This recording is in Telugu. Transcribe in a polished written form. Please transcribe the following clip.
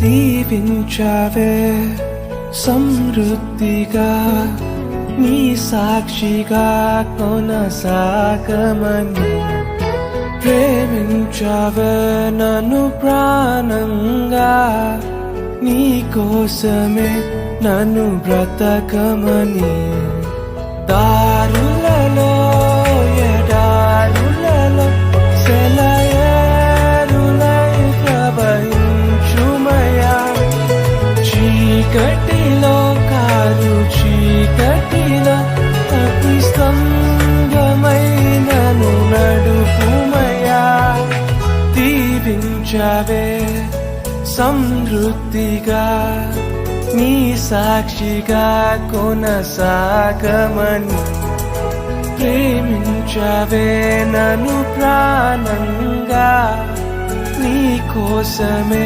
దీవించావే సమృద్ధిగా నీ సాక్షిగా కొనసాగమని ప్రేమించావే నన్ను ప్రాణంగా నీ కోసమే నన్ను బ్రతకమని దారులలో ఎడారులలో సెలయేరులై ప్రవహించుమయా చీకటిలో కారు చీకటిలో అతి స్తంభమై నన్ను నడుపుమయా దీవించావే సమృద్ధిగా నీ సాక్షిగా కొనసాగమని ప్రేమించవే నన్ను ప్రాణంగా నీ కోసమే